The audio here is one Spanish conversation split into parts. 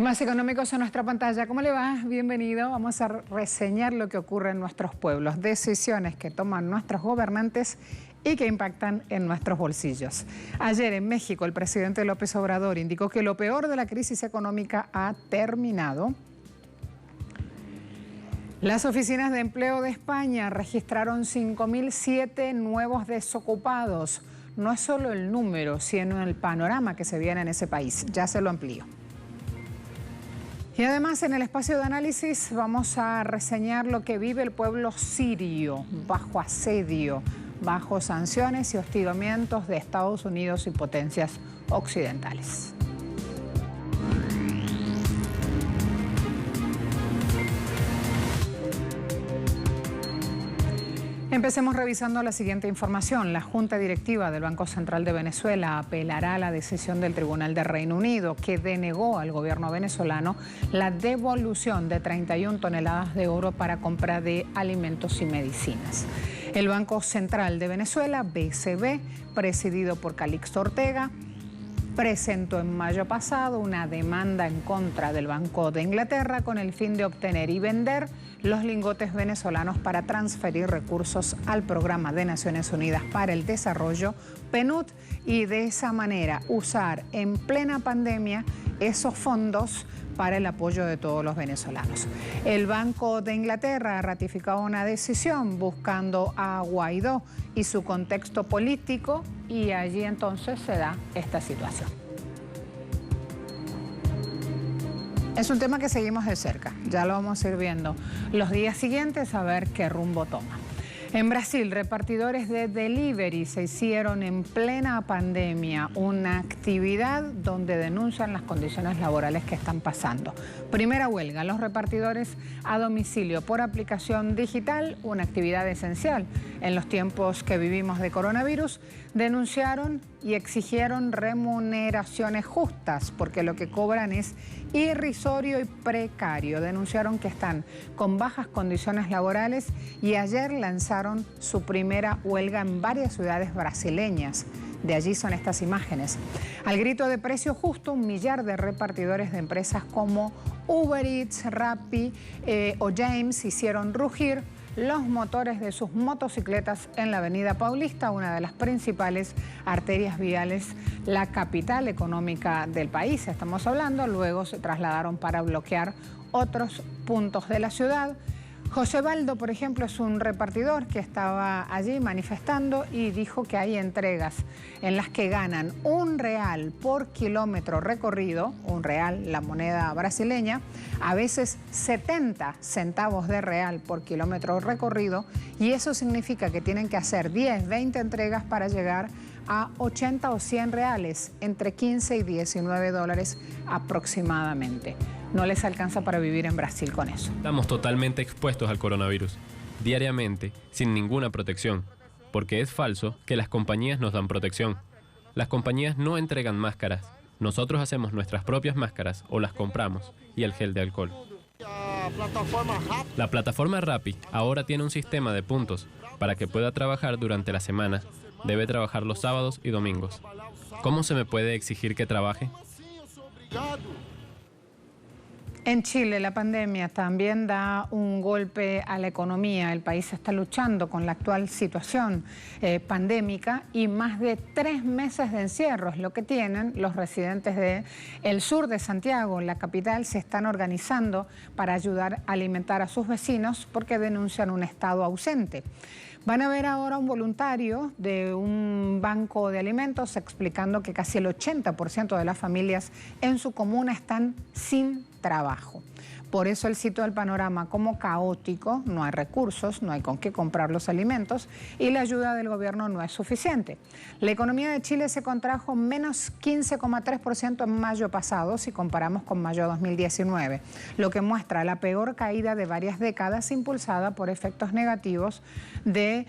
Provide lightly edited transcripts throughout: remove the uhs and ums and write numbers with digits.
Temas económicos en nuestra pantalla. ¿Cómo le va? Bienvenido. Vamos a reseñar lo que ocurre en nuestros pueblos, decisiones que toman nuestros gobernantes y que impactan en nuestros bolsillos. Ayer en México el presidente López Obrador indicó que lo peor de la crisis económica ha terminado. Las oficinas de empleo de España registraron 5.007 nuevos desocupados. No es solo el número, sino el panorama que se viene en ese país. Ya se lo amplío. Y además en el espacio de análisis vamos a reseñar lo que vive el pueblo sirio bajo asedio, bajo sanciones y hostigamientos de Estados Unidos y potencias occidentales. Empecemos revisando la siguiente información. La Junta Directiva del Banco Central de Venezuela apelará a la decisión del Tribunal de Reino Unido que denegó al gobierno venezolano la devolución de 31 toneladas de oro para compra de alimentos y medicinas. El Banco Central de Venezuela, BCV, presidido por Calixto Ortega, presentó en mayo pasado una demanda en contra del Banco de Inglaterra con el fin de obtener y vender los lingotes venezolanos para transferir recursos al Programa de Naciones Unidas para el Desarrollo, PNUD, y de esa manera usar en plena pandemia esos fondos para el apoyo de todos los venezolanos. El Banco de Inglaterra ha ratificado una decisión buscando a Guaidó y su contexto político, y allí entonces se da esta situación. Es un tema que seguimos de cerca, ya lo vamos a ir viendo los días siguientes a ver qué rumbo toma. En Brasil, repartidores de delivery se hicieron en plena pandemia una actividad donde denuncian las condiciones laborales que están pasando. Primera huelga, los repartidores a domicilio por aplicación digital, una actividad esencial en los tiempos que vivimos de coronavirus, denunciaron y exigieron remuneraciones justas porque lo que cobran es irrisorio y precario. Denunciaron que están con bajas condiciones laborales y ayer lanzaron su primera huelga en varias ciudades brasileñas. De allí son estas imágenes. Al grito de precio justo, 1 millar de repartidores de empresas como Uber Eats, Rappi o James hicieron rugir los motores de sus motocicletas en la Avenida Paulista, una de las principales arterias viales, la capital económica del país, estamos hablando. Luego se trasladaron para bloquear otros puntos de la ciudad. José Baldo, por ejemplo, es un repartidor que estaba allí manifestando y dijo que hay entregas en las que ganan R$1 por kilómetro recorrido, R$1, la moneda brasileña, a veces 70 centavos de real por kilómetro recorrido, y eso significa que tienen que hacer 10, 20 entregas para llegar a 80 o 100 reales, entre 15 y 19 dólares aproximadamente. No les alcanza para vivir en Brasil con eso. Estamos totalmente expuestos al coronavirus, diariamente, sin ninguna protección, porque es falso que las compañías nos dan protección. Las compañías no entregan máscaras, nosotros hacemos nuestras propias máscaras o las compramos, y el gel de alcohol. La plataforma Rappi ahora tiene un sistema de puntos para que pueda trabajar durante la semana. Debe trabajar los sábados y domingos. ¿Cómo se me puede exigir que trabaje? En Chile, la pandemia también da un golpe a la economía. El país está luchando con la actual situación pandémica y más de 3 meses de encierro es lo que tienen los residentes del sur de Santiago. La capital se están organizando para ayudar a alimentar a sus vecinos porque denuncian un estado ausente. Van a ver ahora un voluntario de un banco de alimentos explicando que casi el 80% de las familias en su comuna están sin trabajo. Por eso él citó el panorama como caótico, no hay recursos, no hay con qué comprar los alimentos y la ayuda del gobierno no es suficiente. La economía de Chile se contrajo menos 15,3% en mayo pasado si comparamos con mayo de 2019, lo que muestra la peor caída de varias décadas impulsada por efectos negativos de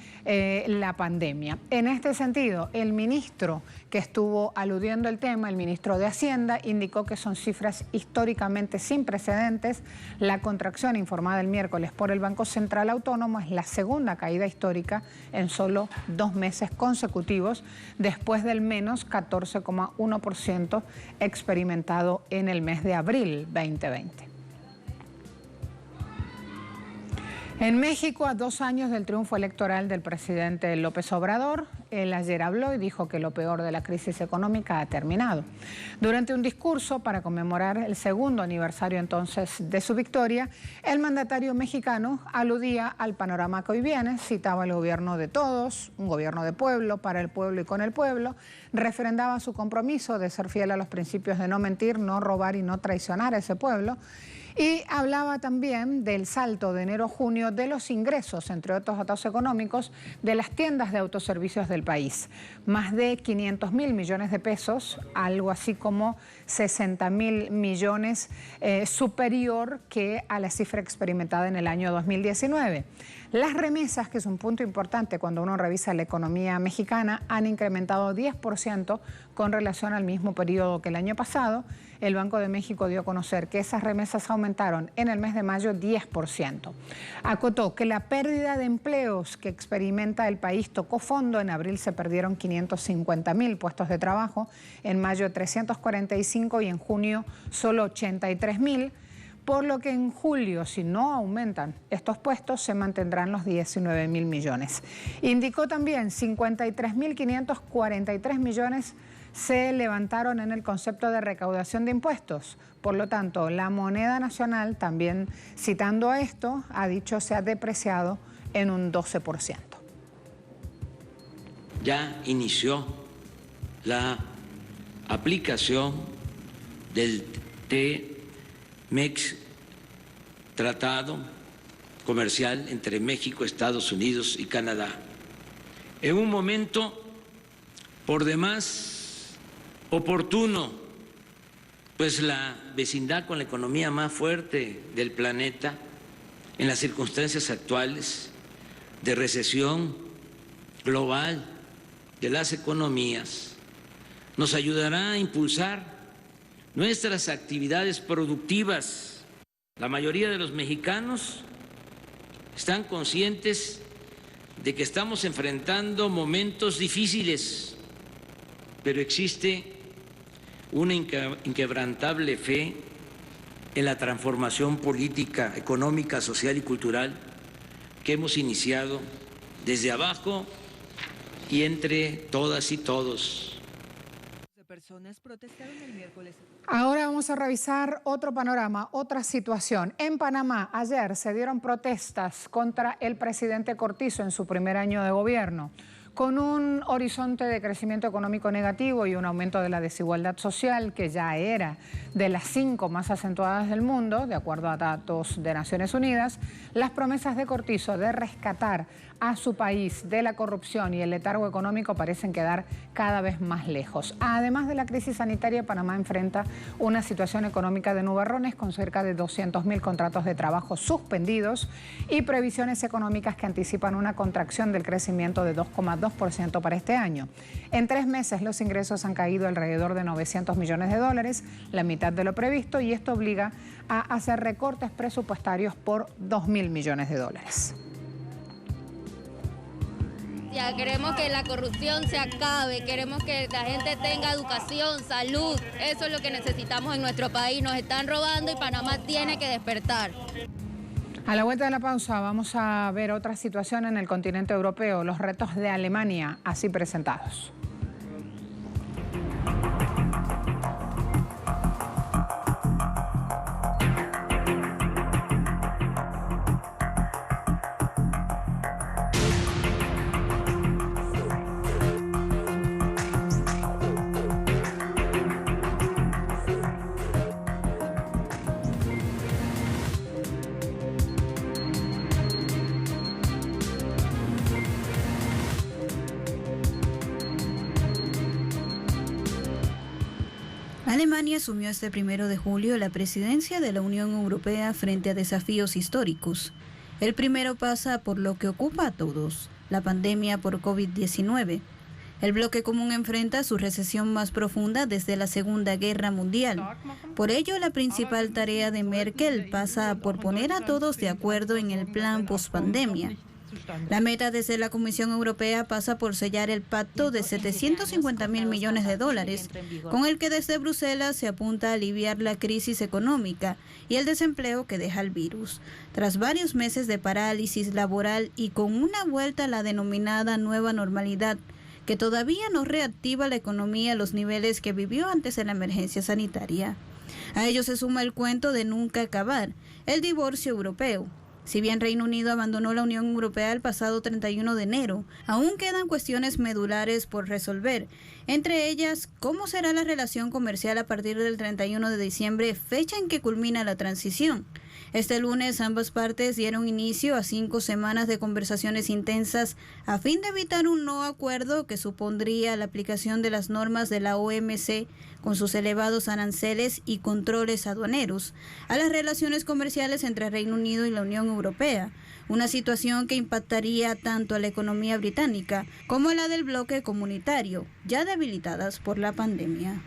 la pandemia. En este sentido, el ministro que estuvo aludiendo el tema, el ministro de Hacienda, indicó que son cifras históricamente sin precedentes La contracción informada el miércoles por el Banco Central Autónomo es la segunda caída histórica en solo 2 meses consecutivos, después del menos 14,1% experimentado en el mes de abril 2020. En México, a 2 años del triunfo electoral del presidente López Obrador, él ayer habló y dijo que lo peor de la crisis económica ha terminado. Durante un discurso para conmemorar el segundo aniversario entonces de su victoria, el mandatario mexicano aludía al panorama que hoy viene, citaba el gobierno de todos, un gobierno de pueblo, para el pueblo y con el pueblo, refrendaba su compromiso de ser fiel a los principios de no mentir, no robar y no traicionar a ese pueblo. Y hablaba también del salto de enero a junio de los ingresos, entre otros datos económicos, de las tiendas de autoservicios del país. Más de 500.000 millones de pesos, algo así como 60.000 millones, superior que a la cifra experimentada en el año 2019. Las remesas, que es un punto importante cuando uno revisa la economía mexicana, han incrementado 10% con relación al mismo periodo que el año pasado. El Banco de México dio a conocer que esas remesas aumentaron en el mes de mayo 10%. Acotó que la pérdida de empleos que experimenta el país tocó fondo. En abril se perdieron 550.000 puestos de trabajo, en mayo 345 y en junio solo 83.000. Por lo que en julio, si no aumentan estos puestos, se mantendrán los 19.000 millones. Indicó también 53.543 millones se levantaron en el concepto de recaudación de impuestos. Por lo tanto, la moneda nacional, también citando a esto, ha dicho se ha depreciado en un 12%. Ya inició la aplicación del TMEC, Tratado Comercial entre México, Estados Unidos y Canadá, en un momento por demás oportuno, pues la vecindad con la economía más fuerte del planeta, en las circunstancias actuales de recesión global de las economías, nos ayudará a impulsar nuestras actividades productivas. La mayoría de los mexicanos están conscientes de que estamos enfrentando momentos difíciles, pero existe una inquebrantable fe en la transformación política, económica, social y cultural que hemos iniciado desde abajo y entre todas y todos. Ahora vamos a revisar otro panorama, otra situación. En Panamá, ayer se dieron protestas contra el presidente Cortizo en su primer año de gobierno. Con un horizonte de crecimiento económico negativo y un aumento de la desigualdad social que ya era de las 5 más acentuadas del mundo, de acuerdo a datos de Naciones Unidas, las promesas de Cortizo de rescatar a su país de la corrupción y el letargo económico parecen quedar cada vez más lejos. Además de la crisis sanitaria, Panamá enfrenta una situación económica de nubarrones con cerca de 200.000 contratos de trabajo suspendidos y previsiones económicas que anticipan una contracción del crecimiento de 2,2% para este año. En 3 meses los ingresos han caído alrededor de $900 millones, la mitad de lo previsto, y esto obliga a hacer recortes presupuestarios por $2.000 millones. Ya queremos que la corrupción se acabe, queremos que la gente tenga educación, salud. Eso es lo que necesitamos en nuestro país. Nos están robando y Panamá tiene que despertar. A la vuelta de la pausa vamos a ver otra situación en el continente europeo, los retos de Alemania así presentados. Alemania asumió este 1 de julio la presidencia de la Unión Europea frente a desafíos históricos. El primero pasa por lo que ocupa a todos, la pandemia por COVID-19. El bloque común enfrenta su recesión más profunda desde la Segunda Guerra Mundial. Por ello, la principal tarea de Merkel pasa por poner a todos de acuerdo en el plan pospandemia. La meta desde la Comisión Europea pasa por sellar el pacto de 750.000 millones de dólares, con el que desde Bruselas se apunta a aliviar la crisis económica y el desempleo que deja el virus. Tras varios meses de parálisis laboral y con una vuelta a la denominada nueva normalidad, que todavía no reactiva la economía a los niveles que vivió antes de la emergencia sanitaria. A ello se suma el cuento de nunca acabar, el divorcio europeo. Si bien Reino Unido abandonó la Unión Europea el pasado 31 de enero, aún quedan cuestiones medulares por resolver, entre ellas, ¿cómo será la relación comercial a partir del 31 de diciembre, fecha en que culmina la transición? Este lunes ambas partes dieron inicio a 5 semanas de conversaciones intensas a fin de evitar un no acuerdo que supondría la aplicación de las normas de la OMC con sus elevados aranceles y controles aduaneros a las relaciones comerciales entre Reino Unido y la Unión Europea, una situación que impactaría tanto a la economía británica como a la del bloque comunitario, ya debilitadas por la pandemia.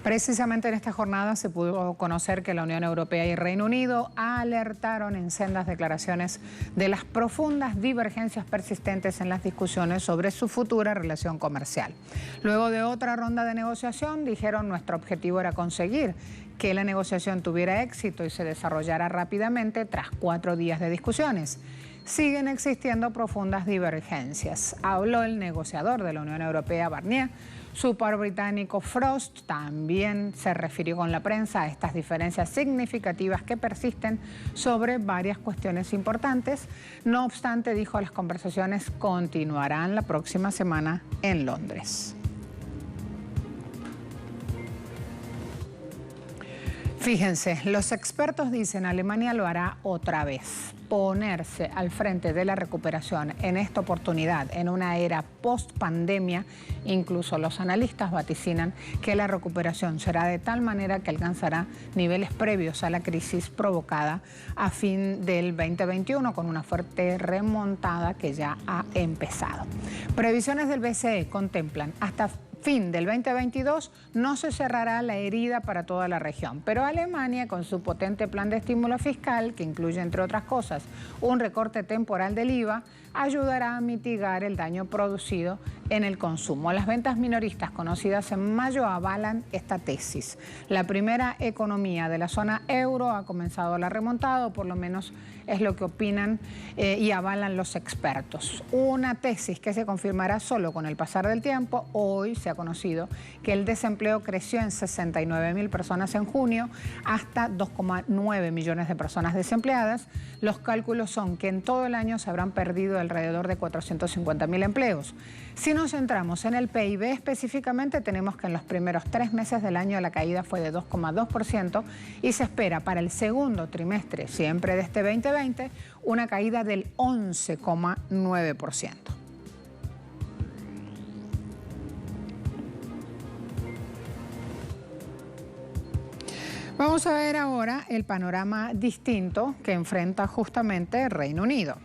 Precisamente en esta jornada se pudo conocer que la Unión Europea y Reino Unido alertaron en sendas declaraciones de las profundas divergencias persistentes en las discusiones sobre su futura relación comercial. Luego de otra ronda de negociación, dijeron nuestro objetivo era conseguir que la negociación tuviera éxito y se desarrollara rápidamente tras 4 días de discusiones. Siguen existiendo profundas divergencias. Habló el negociador de la Unión Europea, Barnier. Su par británico Frost también se refirió con la prensa a estas diferencias significativas que persisten sobre varias cuestiones importantes. No obstante, dijo, las conversaciones continuarán la próxima semana en Londres. Fíjense, los expertos dicen Alemania lo hará otra vez. Ponerse al frente de la recuperación en esta oportunidad, en una era post-pandemia, incluso los analistas vaticinan que la recuperación será de tal manera que alcanzará niveles previos a la crisis provocada a fin del 2021 con una fuerte remontada que ya ha empezado. Previsiones del BCE contemplan hasta fin del 2022 no se cerrará la herida para toda la región, pero Alemania, con su potente plan de estímulo fiscal, que incluye, entre otras cosas, un recorte temporal del IVA, ayudará a mitigar el daño producido en el consumo. Las ventas minoristas conocidas en mayo avalan esta tesis. La primera economía de la zona euro ha comenzado la remontada, o por lo menos es lo que opinan y avalan los expertos. Una tesis que se confirmará solo con el pasar del tiempo. Hoy se ha conocido que el desempleo creció en 69.000 personas en junio hasta 2,9 millones de personas desempleadas. Los cálculos son que en todo el año se habrán perdido alrededor de 450.000 empleos. Si nos centramos en el PIB específicamente, tenemos que en los primeros 3 meses del año la caída fue de 2,2% y se espera para el segundo trimestre, siempre de este 2020, una caída del 11,9%. Vamos a ver ahora el panorama distinto que enfrenta justamente el Reino Unido,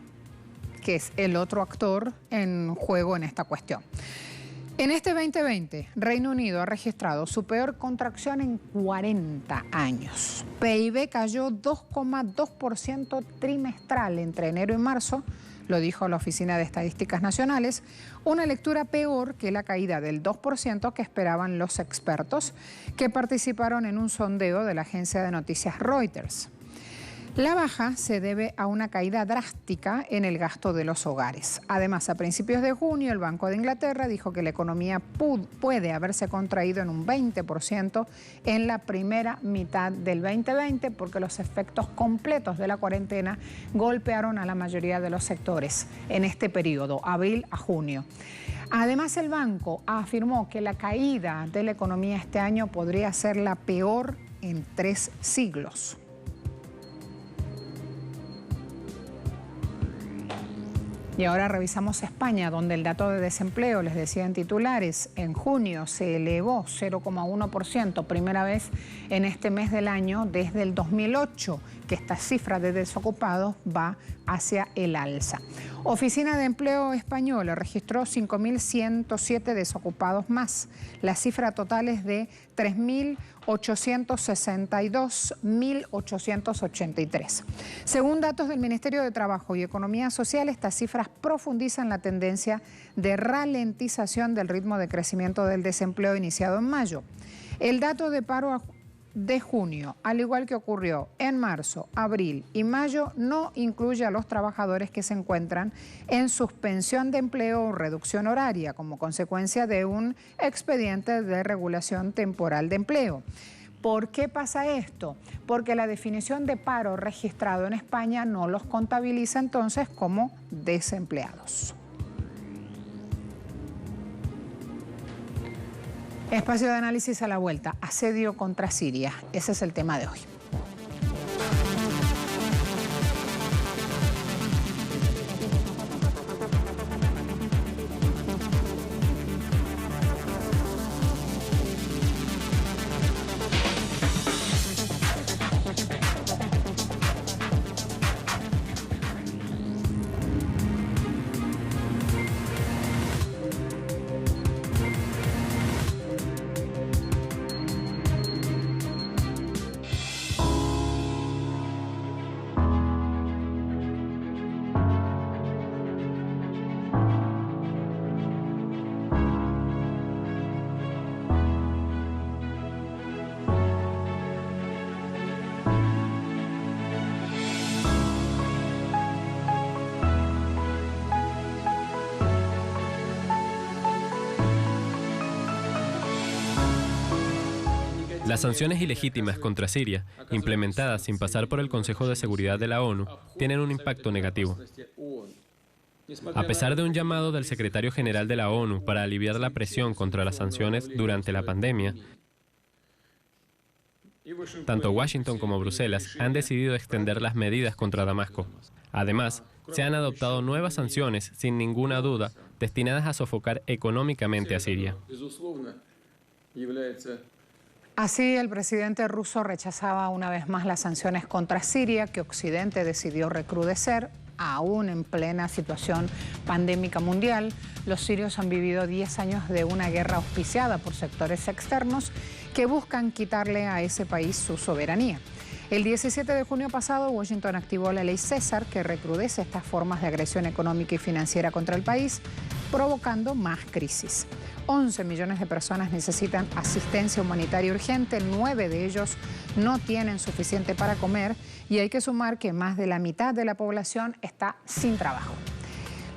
que es el otro actor en juego en esta cuestión. En este 2020, Reino Unido ha registrado su peor contracción en 40 años. PIB cayó 2,2% trimestral entre enero y marzo, lo dijo la Oficina de Estadísticas Nacionales, una lectura peor que la caída del 2% que esperaban los expertos que participaron en un sondeo de la agencia de noticias Reuters. La baja se debe a una caída drástica en el gasto de los hogares. Además, a principios de junio, el Banco de Inglaterra dijo que la economía puede haberse contraído en un 20% en la primera mitad del 2020 porque los efectos completos de la cuarentena golpearon a la mayoría de los sectores en este periodo, abril a junio. Además, el banco afirmó que la caída de la economía este año podría ser la peor en 3 siglos. Y ahora revisamos España, donde el dato de desempleo, les decía en titulares, en junio se elevó 0,1%, primera vez en este mes del año desde el 2008, que esta cifra de desocupados va hacia el alza. Oficina de Empleo Española registró 5.107 desocupados más. La cifra total es de 3.862.883. Según datos del Ministerio de Trabajo y Economía Social, estas cifras profundizan la tendencia de ralentización del ritmo de crecimiento del desempleo iniciado en mayo. El dato de paro de junio, al igual que ocurrió en marzo, abril y mayo, no incluye a los trabajadores que se encuentran en suspensión de empleo o reducción horaria como consecuencia de un expediente de regulación temporal de empleo. ¿Por qué pasa esto? Porque la definición de paro registrado en España no los contabiliza entonces como desempleados. Espacio de análisis a la vuelta, asedio contra Siria. Ese es el tema de hoy. Las sanciones ilegítimas contra Siria, implementadas sin pasar por el Consejo de Seguridad de la ONU, tienen un impacto negativo. A pesar de un llamado del secretario general de la ONU para aliviar la presión contra las sanciones durante la pandemia, tanto Washington como Bruselas han decidido extender las medidas contra Damasco. Además, se han adoptado nuevas sanciones, sin ninguna duda, destinadas a sofocar económicamente a Siria. Así, el presidente ruso rechazaba una vez más las sanciones contra Siria, que Occidente decidió recrudecer, aún en plena situación pandémica mundial. Los sirios han vivido 10 años de una guerra auspiciada por sectores externos que buscan quitarle a ese país su soberanía. El 17 de junio pasado, Washington activó la ley César, que recrudece estas formas de agresión económica y financiera contra el país, provocando más crisis. 11 millones de personas necesitan asistencia humanitaria urgente, 9 de ellos no tienen suficiente para comer y hay que sumar que más de la mitad de la población está sin trabajo.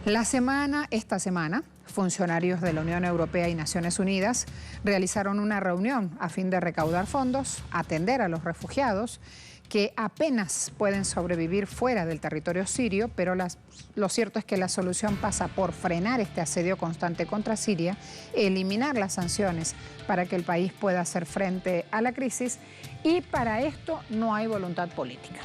Esta semana, funcionarios de la Unión Europea y Naciones Unidas realizaron una reunión a fin de recaudar fondos, atender a los refugiados que apenas pueden sobrevivir fuera del territorio sirio, pero lo cierto es que la solución pasa por frenar este asedio constante contra Siria, eliminar las sanciones para que el país pueda hacer frente a la crisis, y para esto no hay voluntad política.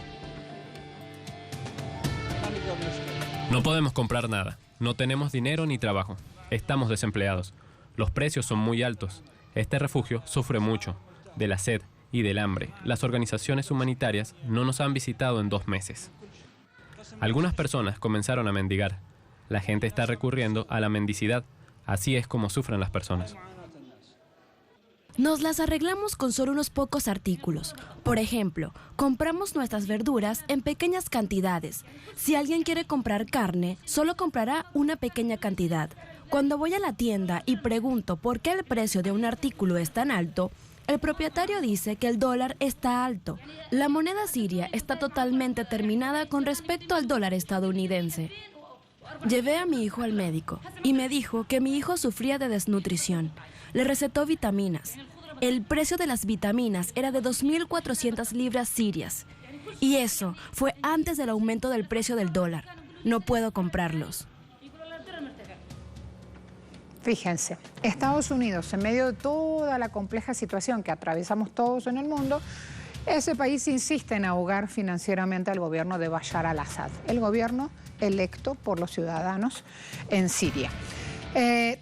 No podemos comprar nada, no tenemos dinero ni trabajo, estamos desempleados, los precios son muy altos, este refugio sufre mucho de la sed y del hambre. Las organizaciones humanitarias no nos han visitado en 2 meses. Algunas personas comenzaron a mendigar. La gente está recurriendo a la mendicidad. Así es como sufren las personas. Nos las arreglamos con solo unos pocos artículos. Por ejemplo, compramos nuestras verduras en pequeñas cantidades. Si alguien quiere comprar carne, solo comprará una pequeña cantidad. Cuando voy a la tienda y pregunto por qué el precio de un artículo es tan alto, el propietario dice que el dólar está alto. La moneda siria está totalmente terminada con respecto al dólar estadounidense. Llevé a mi hijo al médico y me dijo que mi hijo sufría de desnutrición. Le recetó vitaminas. El precio de las vitaminas era de 2.400 libras sirias. Y eso fue antes del aumento del precio del dólar. No puedo comprarlos. Fíjense, Estados Unidos, en medio de toda la compleja situación que atravesamos todos en el mundo, Ese país insiste en ahogar financieramente al gobierno de Bashar al-Assad, el gobierno electo por los ciudadanos en Siria.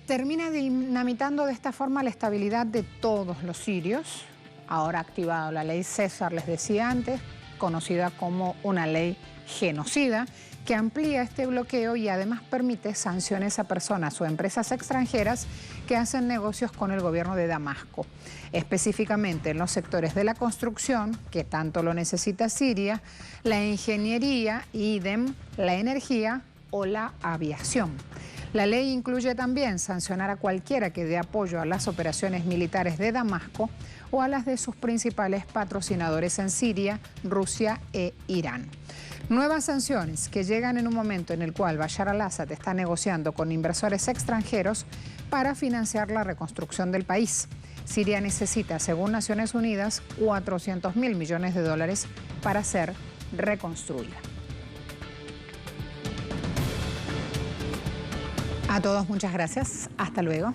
Termina dinamitando de esta forma la estabilidad de todos los sirios. Ahora ha activado la ley César, les decía antes, conocida como una ley genocida, que amplía este bloqueo y además permite sanciones a personas o empresas extranjeras que hacen negocios con el gobierno de Damasco, específicamente en los sectores de la construcción, que tanto lo necesita Siria, la ingeniería, idem, la energía o la aviación. La ley incluye también sancionar a cualquiera que dé apoyo a las operaciones militares de Damasco o a las de sus principales patrocinadores en Siria, Rusia e Irán. Nuevas sanciones que llegan en un momento en el cual Bashar al-Assad está negociando con inversores extranjeros para financiar la reconstrucción del país. Siria necesita, según Naciones Unidas, 400.000 millones de dólares para ser reconstruida. A todos muchas gracias. Hasta luego.